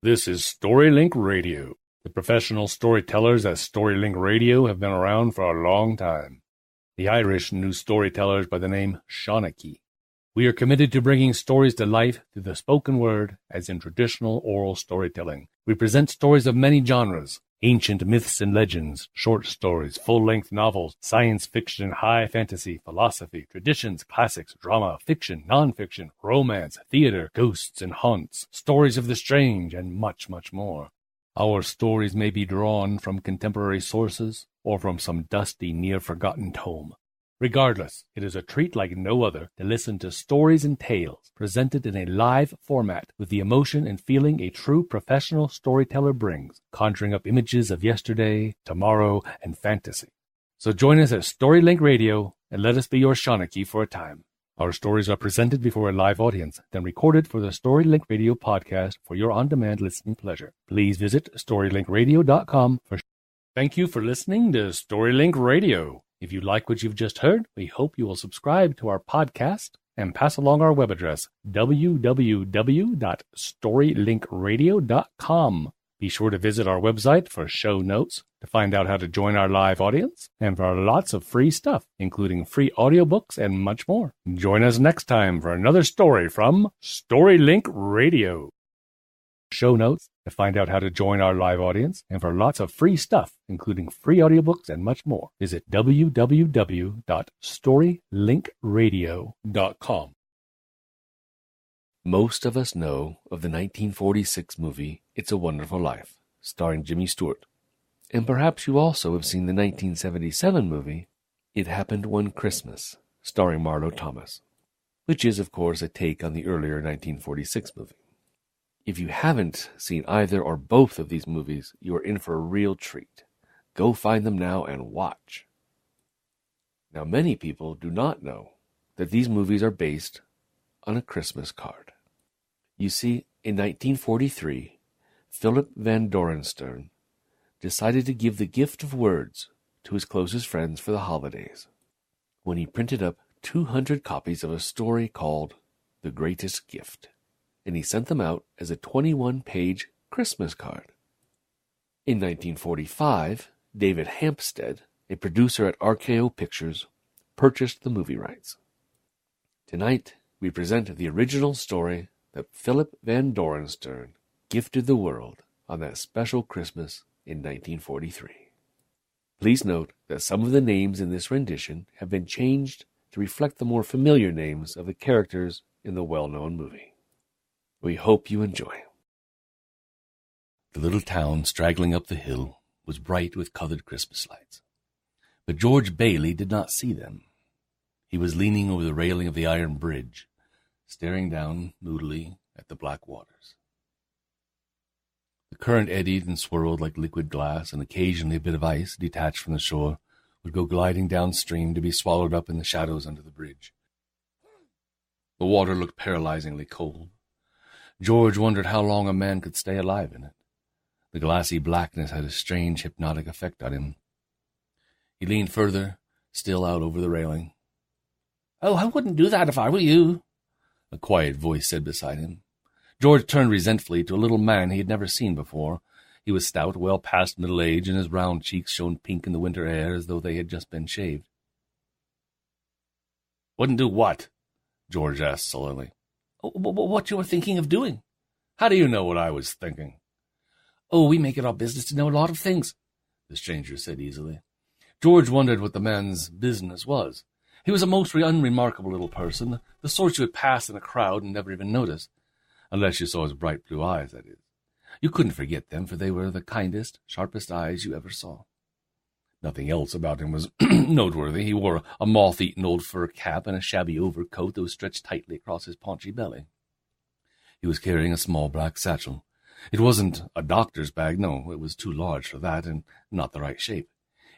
This is StoryLink Radio. The professional storytellers at StoryLink Radio have been around for a long time. The Irish knew storytellers by the name Shawnee. We are committed to bringing stories to life through the spoken word as in traditional oral storytelling. We present stories of many genres, ancient myths and legends, short stories, full-length novels, science fiction, high fantasy, philosophy, traditions, classics, drama, fiction, non-fiction, romance, theater, ghosts and haunts, stories of the strange, and much, much more. Our stories may be drawn from contemporary sources or from some dusty, near-forgotten tome. Regardless, it is a treat like no other to listen to stories and tales presented in a live format with the emotion and feeling a true professional storyteller brings, conjuring up images of yesterday, tomorrow, and fantasy. So join us at StoryLink Radio and let us be your Shawnee for a time. Our stories are presented before a live audience, then recorded for the StoryLink Radio podcast for your on-demand listening pleasure. Please visit StoryLinkRadio.com for. Thank you for listening to StoryLink Radio. If you like what you've just heard, we hope you will subscribe to our podcast and pass along our web address, www.storylinkradio.com. Be sure to visit our website for show notes, to find out how to join our live audience, and for lots of free stuff, including free audiobooks and much more. Join us next time for another story from StoryLink Radio. Show notes, to find out how to join our live audience, and for lots of free stuff, including free audiobooks and much more, visit www.storylinkradio.com. Most of us know of the 1946 movie It's a Wonderful Life, starring Jimmy Stewart. And perhaps you also have seen the 1977 movie It Happened One Christmas, starring Marlo Thomas, which is, of course, a take on the earlier 1946 movie. If you haven't seen either or both of these movies, you are in for a real treat. Go find them now and watch. Now, many people do not know that these movies are based on a Christmas card. You see, in 1943, Philip Van Doren Stern decided to give the gift of words to his closest friends for the holidays when he printed up 200 copies of a story called The Greatest Gift, and he sent them out as a 21-page Christmas card. In 1945, David Hampstead, a producer at RKO Pictures, purchased the movie rights. Tonight, we present the original story that Philip Van Doren Stern gifted the world on that special Christmas in 1943. Please note that some of the names in this rendition have been changed to reflect the more familiar names of the characters in the well-known movie. We hope you enjoy. The little town straggling up the hill was bright with colored Christmas lights. But George Bailey did not see them. He was leaning over the railing of the iron bridge, staring down moodily at the black waters. The current eddied and swirled like liquid glass, and occasionally a bit of ice, detached from the shore, would go gliding downstream to be swallowed up in the shadows under the bridge. The water looked paralyzingly cold. George wondered how long a man could stay alive in it. The glassy blackness had a strange hypnotic effect on him. He leaned further, still out over the railing. "Oh, I wouldn't do that if I were you," a quiet voice said beside him. George turned resentfully to a little man he had never seen before. He was stout, well past middle age, and his round cheeks shone pink in the winter air as though they had just been shaved. "Wouldn't do what?" George asked sullenly. "What you were thinking of doing." "How do you know what I was thinking?" "Oh, we make it our business to know a lot of things," the stranger said easily. George wondered what the man's business was. He was a most unremarkable little person, the sort you would pass in a crowd and never even notice, unless you saw his bright blue eyes, that is. You couldn't forget them, for they were the kindest, sharpest eyes you ever saw. Nothing else about him was noteworthy. He wore a moth-eaten old fur cap and a shabby overcoat that was stretched tightly across his paunchy belly. He was carrying a small black satchel. It wasn't a doctor's bag, no, it was too large for that, and not the right shape.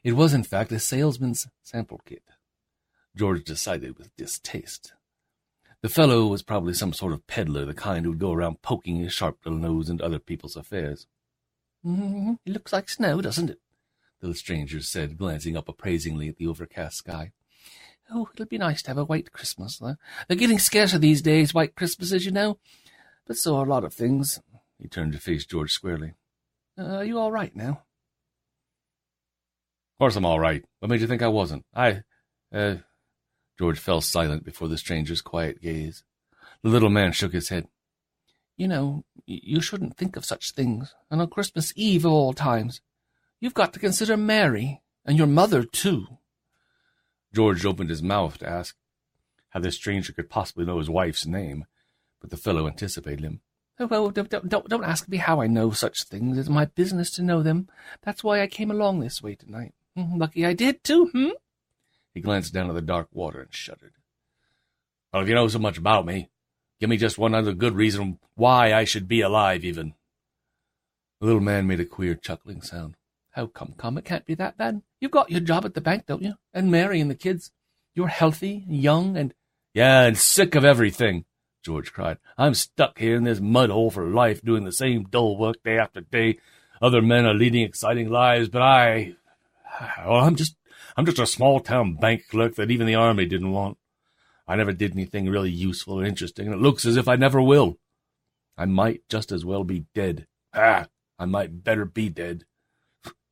It was, in fact, a salesman's sample kit. George decided with distaste. The fellow was probably some sort of peddler, the kind who would go around poking his sharp little nose into other people's affairs. "It looks like snow, doesn't it?" the stranger said, glancing up appraisingly at the overcast sky. "Oh, it'll be nice to have a white Christmas. They're getting scarcer these days, white Christmases, you know. But so are a lot of things. He turned to face George squarely. Are you all right now? Of course I'm all right. What made you think I wasn't? George fell silent before the stranger's quiet gaze. The little man shook his head. You know, you shouldn't think of such things, and on Christmas Eve of all times. You've got to consider Mary, and your mother, too. George opened his mouth to ask how this stranger could possibly know his wife's name, but the fellow anticipated him. Oh, well, don't ask me how I know such things. It's my business to know them. That's why I came along this way tonight. Lucky I did, too, He glanced down at the dark water and shuddered. Well, if you know so much about me, give me just one other good reason why I should be alive, even. The little man made a queer chuckling sound. Oh, come, it can't be that bad. You've got your job at the bank, don't you? And Mary and the kids. You're healthy, young, and... Yeah, and sick of everything, George cried. I'm stuck here in this mud hole for life, doing the same dull work day after day. Other men are leading exciting lives, but I'm just a small-town bank clerk that even the army didn't want. I never did anything really useful or interesting, and it looks as if I never will. I might just as well be dead. I might better be dead.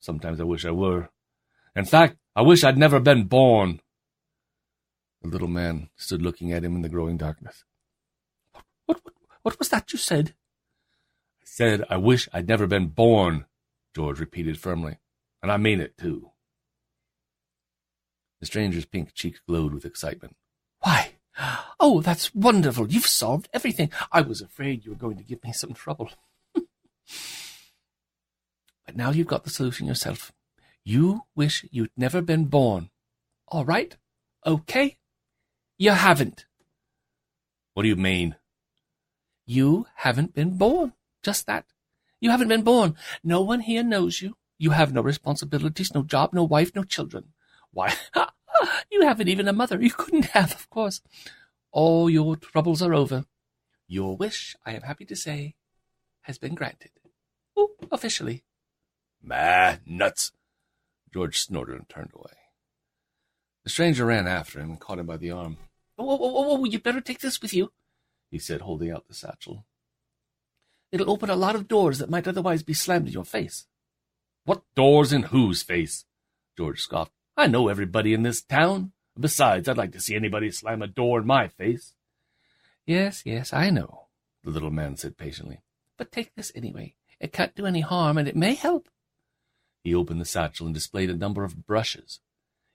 Sometimes I wish I were. In fact, I wish I'd never been born. The little man stood looking at him in the growing darkness. What was that you said? I said I wish I'd never been born, George repeated firmly. And I mean it, too. The stranger's pink cheeks glowed with excitement. Why? Oh, that's wonderful. You've solved everything. I was afraid you were going to give me some trouble. But now you've got the solution yourself. You wish you'd never been born. All right. Okay. You haven't. What do you mean? You haven't been born. Just that. You haven't been born. No one here knows you. You have no responsibilities, no job, no wife, no children. Why, you haven't even a mother. You couldn't have, of course. All your troubles are over. Your wish, I am happy to say, has been granted. Oh, officially. Nuts. George snorted and turned away. The stranger ran after him and caught him by the arm. Oh, you'd better take this with you, he said, holding out the satchel. It'll open a lot of doors that might otherwise be slammed in your face. What doors in whose face? George scoffed. I know everybody in this town. Besides, I'd like to see anybody slam a door in my face. Yes, I know, the little man said patiently. But take this anyway. It can't do any harm, and it may help. He opened the satchel and displayed a number of brushes.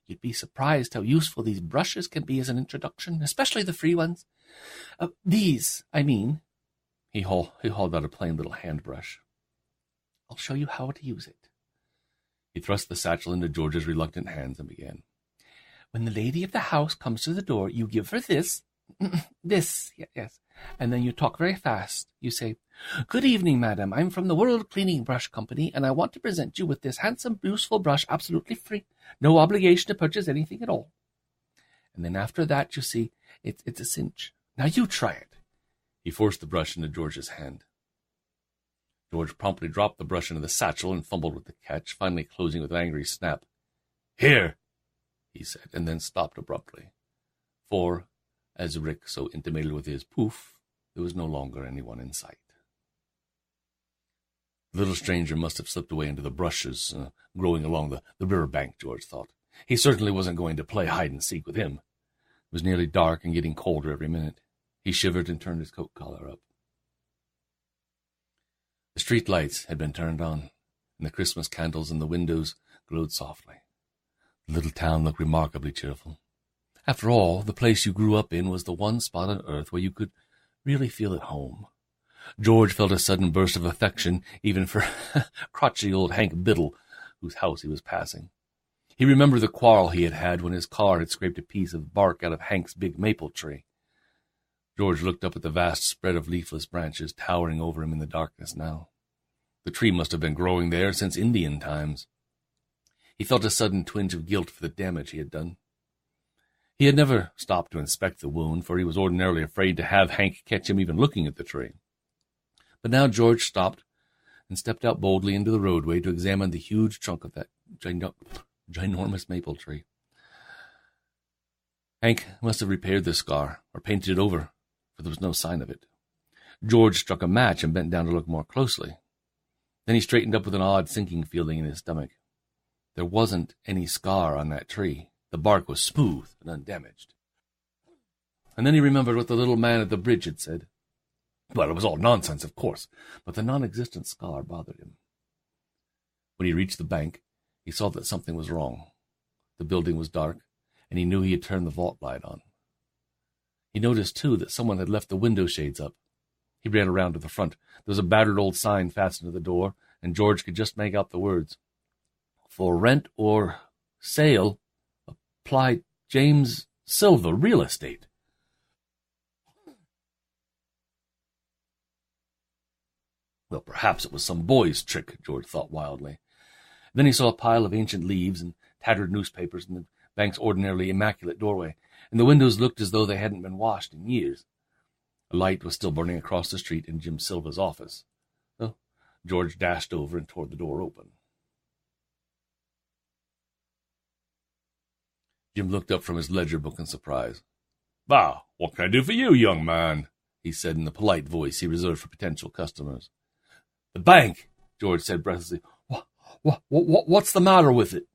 You'd be surprised how useful these brushes can be as an introduction, especially the free ones. These, I mean. He hauled out a plain little hand brush. I'll show you how to use it. He thrust the satchel into George's reluctant hands and began. When the lady of the house comes to the door, you give her this. This, yes. And then you talk very fast. You say, Good evening, madam. I'm from the World Cleaning Brush Company, and I want to present you with this handsome, useful brush absolutely free. No obligation to purchase anything at all. And then after that, you see, it's a cinch. Now you try it. He forced the brush into George's hand. George promptly dropped the brush into the satchel and fumbled with the catch, finally closing with an angry snap. Here, he said, and then stopped abruptly. For, as Rick so intimated with his poof, there was no longer anyone in sight. The little stranger must have slipped away into the brushes growing along the river bank, George thought. He certainly wasn't going to play hide-and-seek with him. It was nearly dark and getting colder every minute. He shivered and turned his coat collar up. The street lights had been turned on, and the Christmas candles in the windows glowed softly. The little town looked remarkably cheerful. After all, the place you grew up in was the one spot on earth where you could really feel at home. George felt a sudden burst of affection even for crotchety old Hank Biddle, whose house he was passing. He remembered the quarrel he had had when his car had scraped a piece of bark out of Hank's big maple tree. George looked up at the vast spread of leafless branches towering over him in the darkness now. The tree must have been growing there since Indian times. He felt a sudden twinge of guilt for the damage he had done. He had never stopped to inspect the wound, for he was ordinarily afraid to have Hank catch him even looking at the tree. But now George stopped and stepped out boldly into the roadway to examine the huge trunk of that ginormous maple tree. Hank must have repaired the scar or painted it over, for there was no sign of it. George struck a match and bent down to look more closely. Then he straightened up with an odd sinking feeling in his stomach. There wasn't any scar on that tree. The bark was smooth and undamaged. And then he remembered what the little man at the bridge had said. Well, it was all nonsense, of course, but the non-existent scar bothered him. When he reached the bank, he saw that something was wrong. The building was dark, and he knew he had turned the vault light on. He noticed, too, that someone had left the window shades up. He ran around to the front. There was a battered old sign fastened to the door, and George could just make out the words, "For rent or sale, apply James Silva Real Estate." Well, perhaps it was some boy's trick, George thought wildly. Then he saw a pile of ancient leaves and tattered newspapers in the bank's ordinarily immaculate doorway, and the windows looked as though they hadn't been washed in years. A light was still burning across the street in Jim Silva's office. So George dashed over and tore the door open. Jim looked up from his ledger book in surprise. "Ah, what can I do for you, young man?" he said in the polite voice he reserved for potential customers. "The bank," George said breathlessly. What's the matter with it?"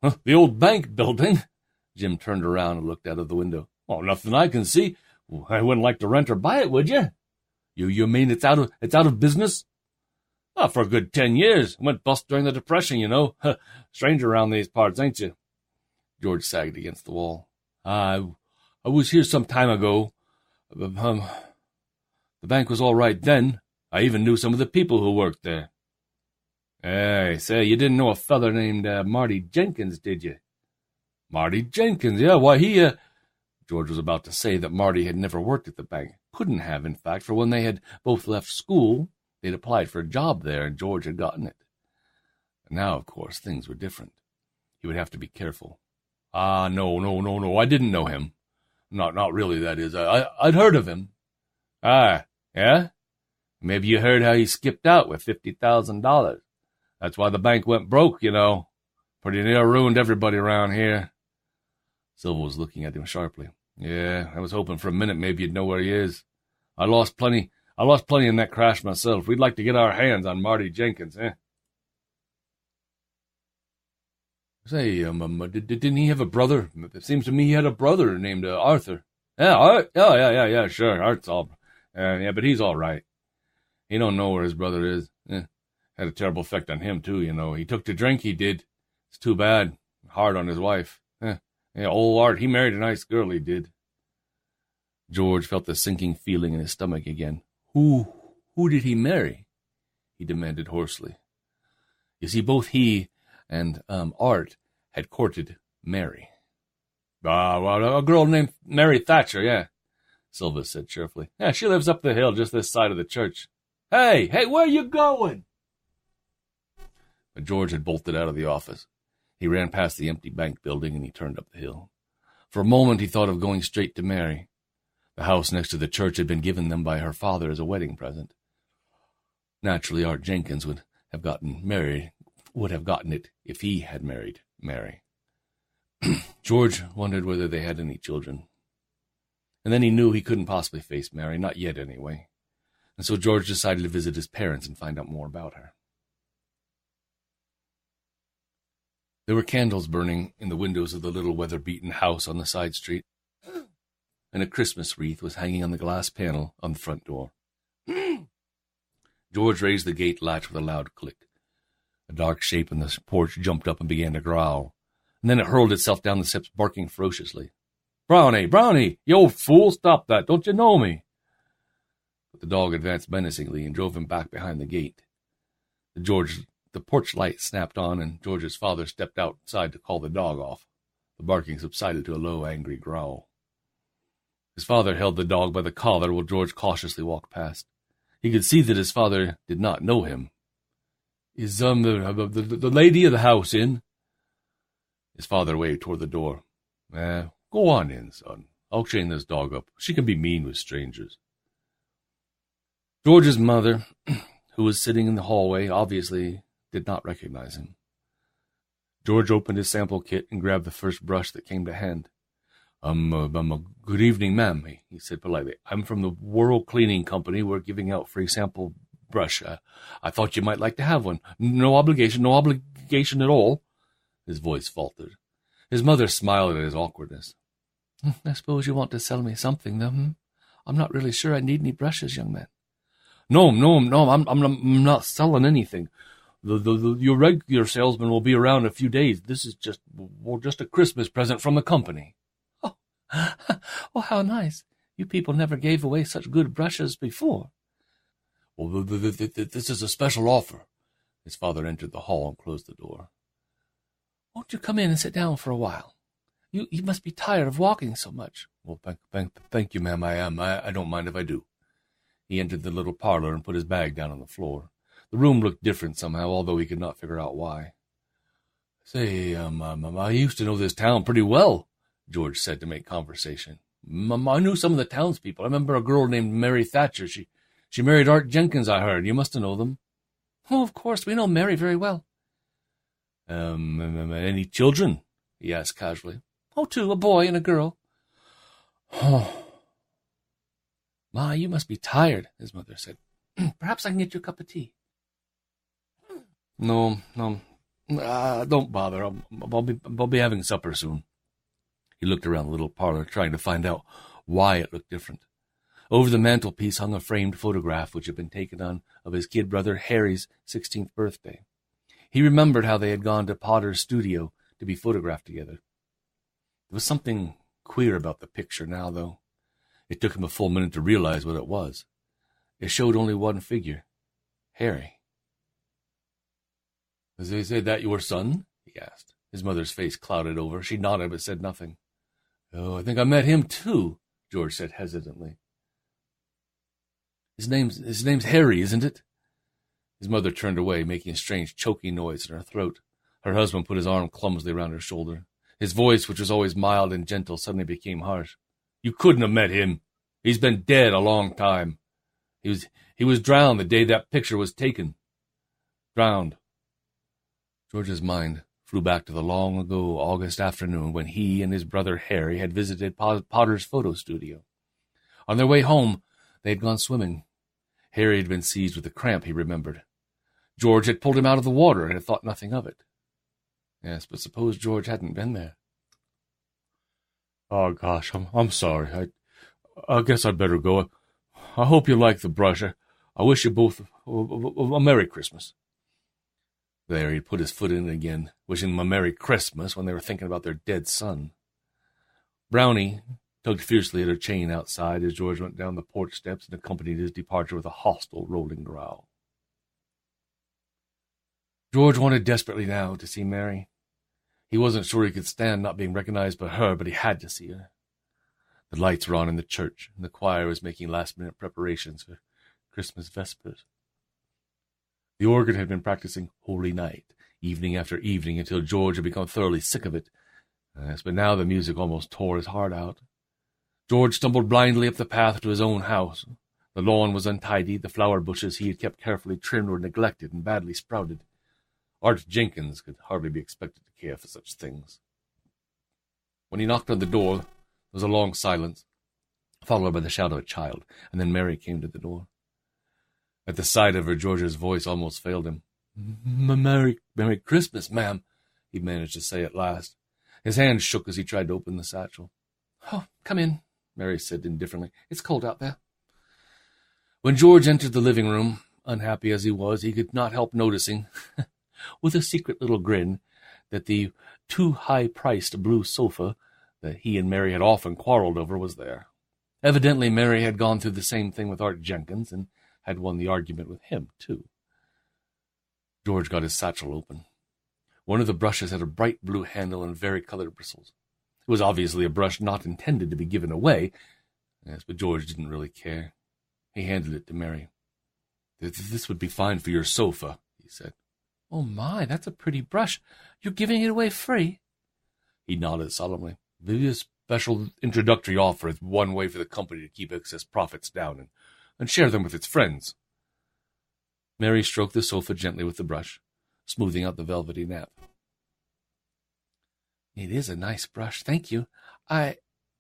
"Huh, the old bank building?" Jim turned around and looked out of the window. "Oh, nothing I can see. I wouldn't like to rent or buy it, would you?" You mean it's out of business?" "Oh, for a good 10 years. It went bust during the Depression, you know. Stranger around these parts, ain't you?" George sagged against the wall. I was here some time ago. The bank was all right then. I even knew some of the people who worked there." "Hey, say, you didn't know a feller named Marty Jenkins, did you?" "Marty Jenkins, yeah, why he, George was about to say that Marty had never worked at the bank. Couldn't have, in fact, for when they had both left school, they'd applied for a job there, and George had gotten it. And now, of course, things were different. He would have to be careful. No, I didn't know him. Not really, that is. I'd heard of him." "Ah, yeah? Maybe you heard how he skipped out with $50,000. That's why the bank went broke, you know. Pretty near ruined everybody around here." Silva was looking at him sharply. "Yeah, I was hoping for a minute maybe you'd know where he is. I lost plenty in that crash myself. We'd like to get our hands on Marty Jenkins, eh?" "Say, didn't he have a brother? It seems to me he had a brother named Arthur." "Yeah, Art? Yeah, sure. Art's all... yeah, but he's all right. He don't know where his brother is. Had a terrible effect on him, too, you know. He took to drink, he did. It's too bad. Hard on his wife. Yeah, old Art, he married a nice girl, he did." George felt the sinking feeling in his stomach again. Who did he marry?" he demanded hoarsely. You see, both he and Art had courted Mary. "Well, a girl named Mary Thatcher, yeah," Silva said cheerfully. "Yeah, she lives up the hill just this side of the church." Hey, where you going?" But George had bolted out of the office. He ran past the empty bank building and he turned up the hill. For a moment he thought of going straight to Mary. The house next to the church had been given them by her father as a wedding present. Naturally, Art Jenkins would have gotten it if he had married Mary. George wondered whether they had any children. And then he knew he couldn't possibly face Mary, not yet anyway. And so George decided to visit his parents and find out more about her. There were candles burning in the windows of the little weather-beaten house on the side street, and a Christmas wreath was hanging on the glass panel on the front door. George raised the gate latch with a loud click. A dark shape in the porch jumped up and began to growl, and then it hurled itself down the steps, barking ferociously. Brownie, you old fool, stop that, don't you know me?" But the dog advanced menacingly and drove him back behind the gate. The porch light snapped on, and George's father stepped outside to call the dog off. The barking subsided to a low, angry growl. His father held the dog by the collar while George cautiously walked past. He could see that his father did not know him. "Is the lady of the house in?" His father waved toward the door. Go on in, son. I'll chain this dog up. She can be mean with strangers." George's mother, who was sitting in the hallway, obviously did not recognize him. George opened his sample kit and grabbed the first brush that came to hand. Good evening, ma'am, he said politely. I'm from the World Cleaning Company. We're giving out free sample brush. I thought you might like to have one. No obligation at all. His voice faltered. His mother smiled at his awkwardness. I suppose you want to sell me something, though, I'm not really sure I need any brushes, young man. No, I'm not selling anything. Your regular salesman will be around in a few days. This is just a Christmas present from the company. Oh, well, how nice. You people never gave away such good brushes before. Well, this is a special offer. His father entered the hall and closed the door. Won't you come in and sit down for a while? You must be tired of walking so much. Well, thank you, ma'am, I am. I don't mind if I do. He entered the little parlor and put his bag down on the floor. The room looked different somehow, although he could not figure out why. Say, I used to know this town pretty well, George said to make conversation. I knew some of the townspeople. I remember a girl named Mary Thatcher. She married Art Jenkins, I heard. You must have known them. Oh, of course, we know Mary very well. Any children? He asked casually. Oh, two, a boy and a girl. Oh. Ma, you must be tired, his mother said. Perhaps I can get you a cup of tea. No, don't bother. I'll be having supper soon. He looked around the little parlor, trying to find out why it looked different. Over the mantelpiece hung a framed photograph which had been taken of his kid brother Harry's 16th birthday. He remembered how they had gone to Potter's studio to be photographed together. There was something queer about the picture now, though. It took him a full minute to realize what it was. It showed only one figure, Harry. Does they say that your son? He asked. His mother's face clouded over. She nodded but said nothing. Oh, I think I met him too, George said hesitantly. His name's Harry, isn't it? His mother turned away, making a strange choking noise in her throat. Her husband put his arm clumsily around her shoulder. His voice, which was always mild and gentle, suddenly became harsh. You couldn't have met him. He's been dead a long time. He was drowned the day that picture was taken. Drowned. George's mind flew back to the long-ago August afternoon when he and his brother Harry had visited Potter's photo studio. On their way home, they had gone swimming. Harry had been seized with a cramp, he remembered. George had pulled him out of the water and had thought nothing of it. Yes, but suppose George hadn't been there. Oh, gosh, I'm sorry. I guess I'd better go. I hope you like the brush. I wish you both a Merry Christmas. There, he'd put his foot in again, wishing them a Merry Christmas when they were thinking about their dead son. Brownie tugged fiercely at her chain outside as George went down the porch steps and accompanied his departure with a hostile, rolling growl. George wanted desperately now to see Mary. He wasn't sure he could stand not being recognized by her, but he had to see her. The lights were on in the church, and the choir was making last-minute preparations for Christmas Vespers. The organ had been practicing Holy Night, evening after evening, until George had become thoroughly sick of it. Yes, but now the music almost tore his heart out. George stumbled blindly up the path to his own house. The lawn was untidy. The flower bushes he had kept carefully trimmed were neglected and badly sprouted. Art Jenkins could hardly be expected to care for such things. When he knocked on the door, there was a long silence, followed by the shout of a child, and then Mary came to the door. At the sight of her, George's voice almost failed him. Merry Christmas, ma'am, he managed to say at last. His hand shook as he tried to open the satchel. Oh, come in, Mary said indifferently. It's cold out there. When George entered the living room, unhappy as he was, he could not help noticing, with a secret little grin, that the too high-priced blue sofa that he and Mary had often quarreled over was there. Evidently Mary had gone through the same thing with Art Jenkins and had won the argument with him, too. George got his satchel open. One of the brushes had a bright blue handle and vari-colored bristles. It was obviously a brush not intended to be given away. Yes, but George didn't really care. He handed it to Mary. This would be fine for your sofa, he said. Oh, my, that's a pretty brush. You're giving it away free? He nodded solemnly. This special introductory offer is one way for the company to keep excess profits down and share them with its friends. Mary stroked the sofa gently with the brush, smoothing out the velvety nap. It is a nice brush, thank you.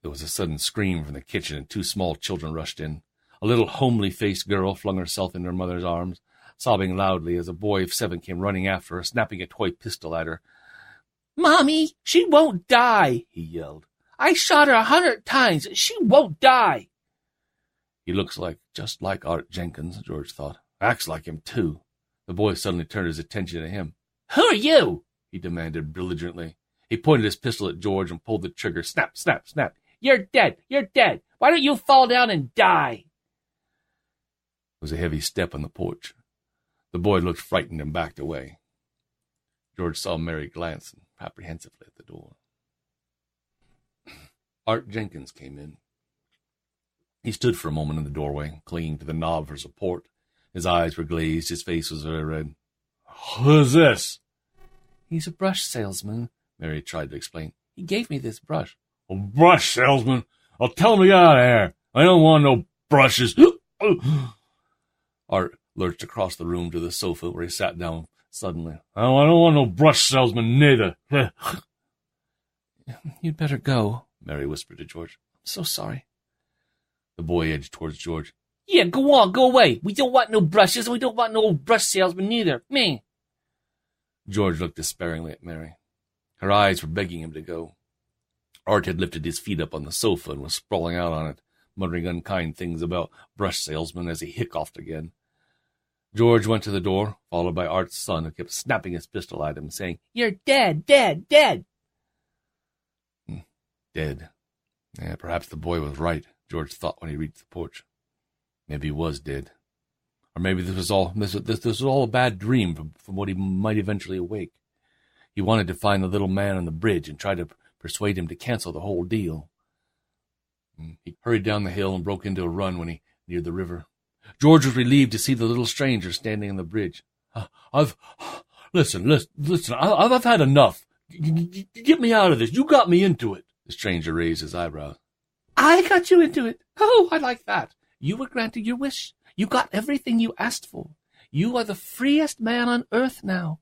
There was a sudden scream from the kitchen, and two small children rushed in. A little homely-faced girl flung herself in her mother's arms, sobbing loudly as a boy of 7 came running after her, snapping a toy pistol at her. "Mommy, she won't die," he yelled. "I shot her 100 times. She won't die." He looks just like Art Jenkins, George thought. Acts like him, too. The boy suddenly turned his attention to him. "Who are you?" he demanded belligerently. He pointed his pistol at George and pulled the trigger. Snap, snap, snap. "You're dead. You're dead. Why don't you fall down and die?" There was a heavy step on the porch. The boy looked frightened and backed away. George saw Mary glance apprehensively at the door. Art Jenkins came in. He stood for a moment in the doorway, clinging to the knob for support. His eyes were glazed, his face was very red. "Who's this?" "He's a brush salesman," Mary tried to explain. "He gave me this brush." "A brush salesman? I'll tell him to get out of here. I don't want no brushes." Art lurched across the room to the sofa where he sat down suddenly. I don't want no brush salesman neither." "You'd better go," Mary whispered to George. "I'm so sorry." The boy edged towards George. "Yeah, go on, go away. We don't want no brushes, and we don't want no old brush salesman neither. Me." George looked despairingly at Mary. Her eyes were begging him to go. Art had lifted his feet up on the sofa and was sprawling out on it, muttering unkind things about brush salesmen as he hiccuped again. George went to the door, followed by Art's son, who kept snapping his pistol at him, saying, "You're dead, dead, dead." Dead. Yeah, perhaps the boy was right, George thought when he reached the porch. Maybe he was dead. Or maybe this was all a bad dream from what he might eventually awake. He wanted to find the little man on the bridge and try to persuade him to cancel the whole deal. He hurried down the hill and broke into a run when he neared the river. George was relieved to see the little stranger standing on the bridge. Listen, I've had enough. Get me out of this. You got me into it." The stranger raised his eyebrows. "I got you into it? Oh, I like that. You were granted your wish. You got everything you asked for. You are the freest man on earth now.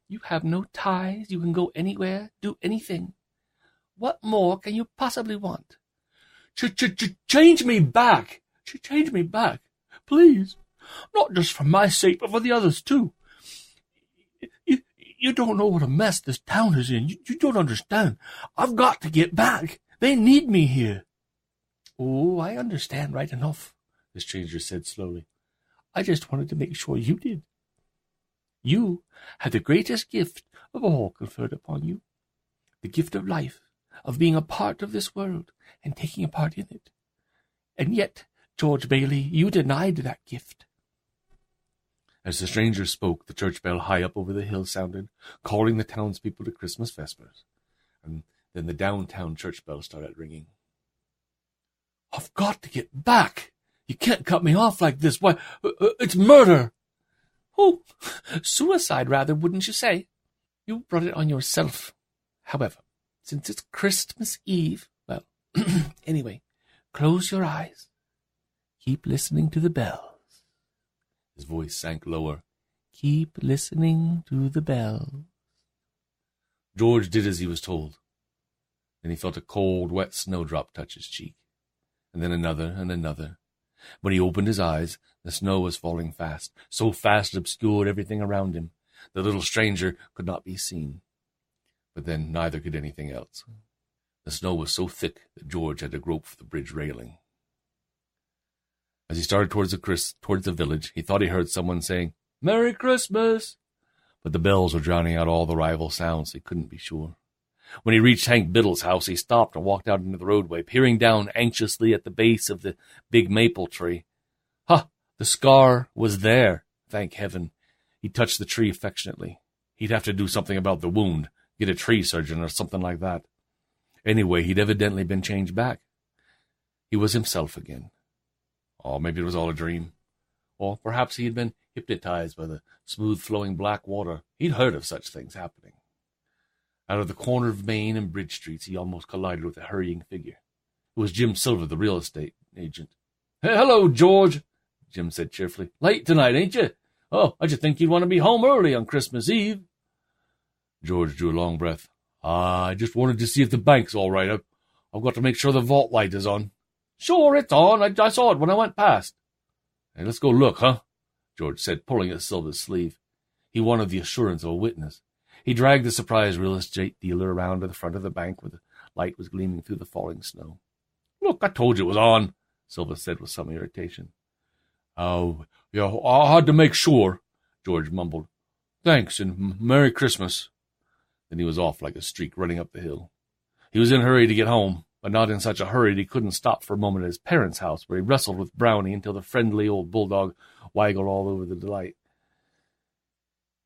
You have no ties. You can go anywhere, do anything. What more can you possibly want?" Change me back. Change me back. Please. Not just for my sake, but for the others, too. You don't know what a mess this town is in. You don't understand. I've got to get back. They need me here." "Oh, I understand right enough," the stranger said slowly. "I just wanted to make sure you did. You have the greatest gift of all conferred upon you, the gift of life, of being a part of this world and taking a part in it. And yet, George Bailey, you denied that gift." As the stranger spoke, the church bell high up over the hill sounded, calling the townspeople to Christmas vespers. And then the downtown church bell started ringing. "I've got to get back. You can't cut me off like this. Why, it's murder." "Oh, suicide rather, wouldn't you say? You brought it on yourself. However, since it's Christmas Eve, well, anyway, close your eyes. Keep listening to the bells." His voice sank lower. "Keep listening to the bells." George did as he was told. Then he felt a cold, wet snowdrop touch his cheek, and then another and another. When he opened his eyes, the snow was falling fast, so fast it obscured everything around him. The little stranger could not be seen. But then neither could anything else. The snow was so thick that George had to grope for the bridge railing. As he started towards the village, he thought he heard someone saying, "Merry Christmas!" But the bells were drowning out all the rival sounds, so he couldn't be sure. When he reached Hank Biddle's house, he stopped and walked out into the roadway, peering down anxiously at the base of the big maple tree. The scar was there, thank heaven. He touched the tree affectionately. He'd have to do something about the wound, get a tree surgeon or something like that. Anyway, he'd evidently been changed back. He was himself again. Or maybe it was all a dream. Or perhaps he had been hypnotized by the smooth-flowing black water. He'd heard of such things happening. Out of the corner of Main and Bridge Streets, he almost collided with a hurrying figure. It was Jim Silver, the real estate agent. "Hey, hello, George," Jim said cheerfully. "Late tonight, ain't you? Oh, I should think you'd want to be home early on Christmas Eve." George drew a long breath. "I just wanted to see if the bank's all right. I've got to make sure the vault light is on. Sure, it's on. I saw it when I went past. Hey, let's go look, huh? George said, pulling at Silva's sleeve. He wanted the assurance of a witness. He dragged the surprised real estate dealer around to the front of the bank where the light was gleaming through the falling snow. Look, I told you it was on, Silva said with some irritation. Oh, yeah, I had to make sure, George mumbled. Thanks, and Merry Christmas. Then he was off like a streak, running up the hill. He was in a hurry to get home, but not in such a hurry that he couldn't stop for a moment at his parents' house, where he wrestled with Brownie until the friendly old bulldog waggled all over the delight.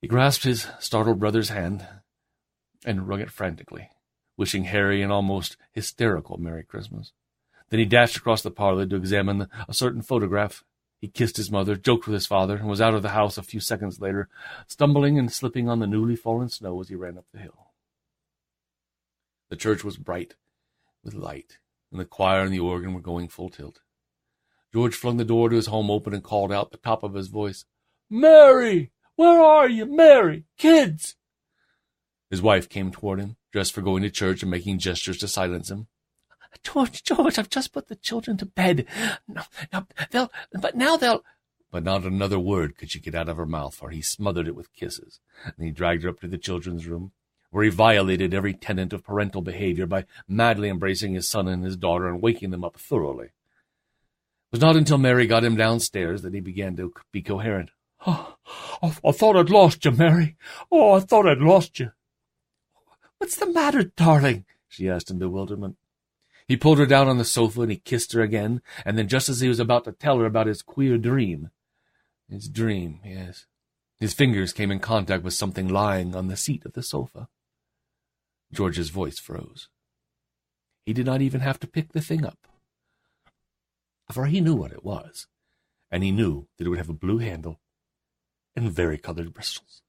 He grasped his startled brother's hand and wrung it frantically, wishing Harry an almost hysterical Merry Christmas. Then he dashed across the parlor to examine a certain photograph. He kissed his mother, joked with his father, and was out of the house a few seconds later, stumbling and slipping on the newly fallen snow as he ran up the hill. The church was bright with light, and the choir and the organ were going full tilt. George flung the door to his home open and called out at the top of his voice, Mary! Where are you, Mary? Kids! His wife came toward him, dressed for going to church and making gestures to silence him. George, I've just put the children to bed. But not another word could she get out of her mouth, for he smothered it with kisses. And he dragged her up to the children's room, where he violated every tenet of parental behavior by madly embracing his son and his daughter and waking them up thoroughly. It was not until Mary got him downstairs that he began to be coherent. Oh, I thought I'd lost you, Mary. Oh, I thought I'd lost you. What's the matter, darling? She asked in bewilderment. He pulled her down on the sofa and he kissed her again, and then just as he was about to tell her about his queer dream. His dream, yes. His fingers came in contact with something lying on the seat of the sofa. George's voice froze. He did not even have to pick the thing up, for he knew what it was, and he knew that it would have a blue handle and varicolored bristles.